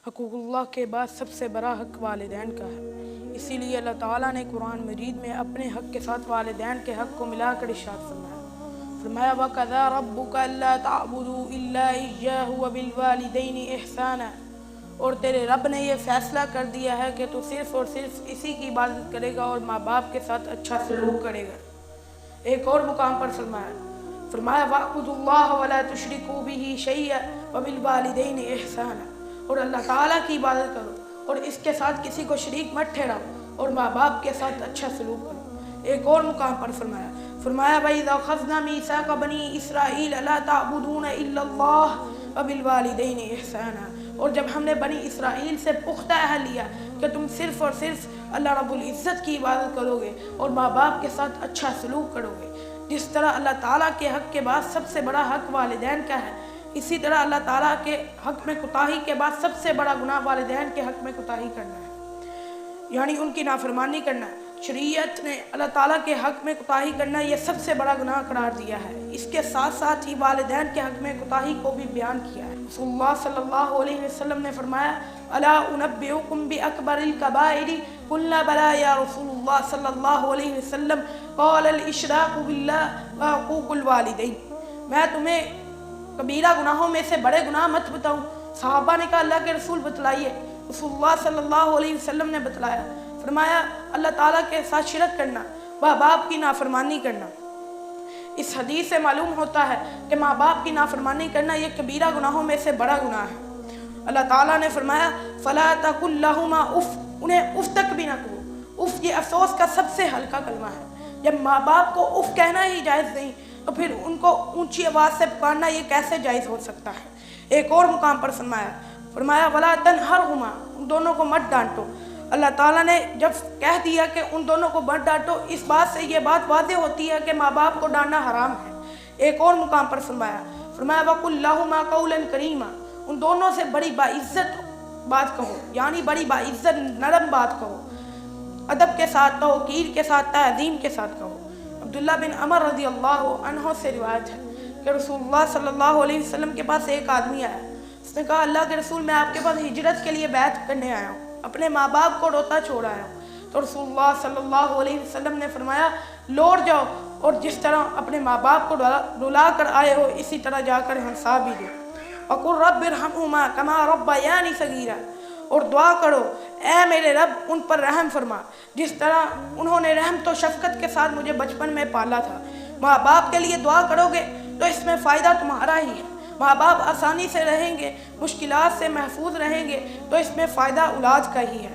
حقوق کے بعد سب سے بڑا حق والدین کا ہے۔ اسی لیے اللہ تعالیٰ نے قرآن مجید میں اپنے حق کے ساتھ والدین کے حق کو ملا کر ارشاد فرمایا وَقَضَىٰ رَبُّكَ أَلَّا تَعْبُدُوا إِلَّا إِيَّاهُ وَبِالْوَالِدَيْنِ إِحْسَانًا، اور تیرے رب نے یہ فیصلہ کر دیا ہے کہ تو صرف اور صرف اسی کی عبادت کرے گا اور ماں باپ کے ساتھ اچھا سلوک کرے گا۔ ایک اور مقام پر فرمایا وَاعْبُدُوا اللَّهَ وَلَا تُشْرِكُوا بِهِ شَيْئًا وَبِالْوَالِدَيْنِ إِحْسَانًا، اور اللہ تعالیٰ کی عبادت کرو اور اس کے ساتھ کسی کو شریک مت ٹھہراؤ اور ماں باپ کے ساتھ اچھا سلوک کرو۔ ایک اور مقام پر فرمایا وَإِذَا أَخَذْنَا مِيثَاقَ بَنِي إِسْرَائِيلَ لَا تَعْبُدُونَ إِلَّا اللَّهَ وَبِالْوَالِدَيْنِ إِحْسَانًا، اور جب ہم نے بنی اسرائیل سے پختہ عہد لیا کہ تم صرف اور صرف اللہ رب العزت کی عبادت کرو گے اور ماں باپ کے ساتھ اچھا سلوک کرو گے۔ جس طرح اللہ تعالیٰ کے حق کے بعد سب سے بڑا حق والدین کا ہے، اسی طرح اللہ تعالیٰ کے حق میں کوتاہی کے بعد سب سے بڑا گناہ والدین کے حق میں کوتاہی کرنا ہے، یعنی ان کی نافرمانی کرنا ہے۔ شریعت نے اللہ تعالیٰ کے حق میں کوتاہی کرنا یہ سب سے بڑا گناہ قرار دیا ہے۔ اس کے ساتھ ساتھ ہی والدین کے حق میں کوتاہی کو بھی بیان کیا ہے۔ رسول اللہ صلی اللہ علیہ وسلم نے فرمایا الا انبئکم باکبر الکبائر قلنا بلی یا رسول اللہ صلی اللہ علیہ وسلم قال الاشراک باللہ وعقوق الوالدین، میں تمہیں کبیرہ گناہوں میں سے بڑے گناہ مت بتاؤں؟ صحابہ نے کہا اللہ کے رسول بتلائیے۔ رسول اللہ صلی اللہ علیہ وسلم نے بتلایا، فرمایا اللہ تعالیٰ کے ساتھ شرک کرنا، ماں باپ کی نافرمانی کرنا۔ اس حدیث سے معلوم ہوتا ہے کہ ماں باپ کی نافرمانی کرنا یہ کبیرہ گناہوں میں سے بڑا گناہ ہے۔ اللہ تعالیٰ نے فرمایا فَلَا تَقُلْ لَهُمَا اُف، انہیں اف تک بھی نہ کہو۔ اف یہ افسوس کا سب سے ہلکا کلمہ ہے۔ جب ماں باپ کو اف کہنا ہی جائز نہیں تو پھر ان کو اونچی آواز سے پکارنا یہ کیسے جائز ہو سکتا ہے؟ ایک اور مقام پر فرمایا وَلَا تَنْهَرْهُمَا، ان دونوں کو مت ڈانٹو۔ اللہ تعالیٰ نے جب کہہ دیا کہ ان دونوں کو مت ڈانٹو، اس بات سے یہ بات واضح ہوتی ہے کہ ماں باپ کو ڈانٹنا حرام ہے۔ ایک اور مقام پر فرمایا وَقُلْ لَهُمَا قَوْلًا كَرِيمًا، ان دونوں سے بڑی باعزت بات کہو، یعنی بڑی باعزت نرم بات کہو، ادب کے ساتھ، توقیر کے ساتھ، تعظیم کے ساتھ کہو۔ عبداللہ بن عمر رضی اللہ عنہ سے روایت ہے کہ رسول اللہ صلی اللہ علیہ وسلم کے پاس ایک آدمی آیا، اس نے کہا اللہ کے رسول میں آپ کے پاس ہجرت کے لیے بیعت کرنے آیا ہوں، اپنے ماں باپ کو روتا چھوڑ آیا ہوں۔ تو رسول اللہ صلی اللہ علیہ وسلم نے فرمایا لوٹ جاؤ اور جس طرح اپنے ماں باپ کو رلا کر آئے ہو اسی طرح جا کر ہنسا بھی دو۔ وَقُلْ رَبِّ ارْحَمْهُمَا كَمَا رَبَّيَانِي صَغِيرًا، اور دعا کرو اے میرے رب ان پر رحم فرما جس طرح انہوں نے رحمت و شفقت کے ساتھ مجھے بچپن میں پالا تھا۔ ماں باپ کے لیے دعا کرو گے تو اس میں فائدہ تمہارا ہی ہے۔ ماں باپ آسانی سے رہیں گے، مشکلات سے محفوظ رہیں گے تو اس میں فائدہ اولاد کا ہی ہے۔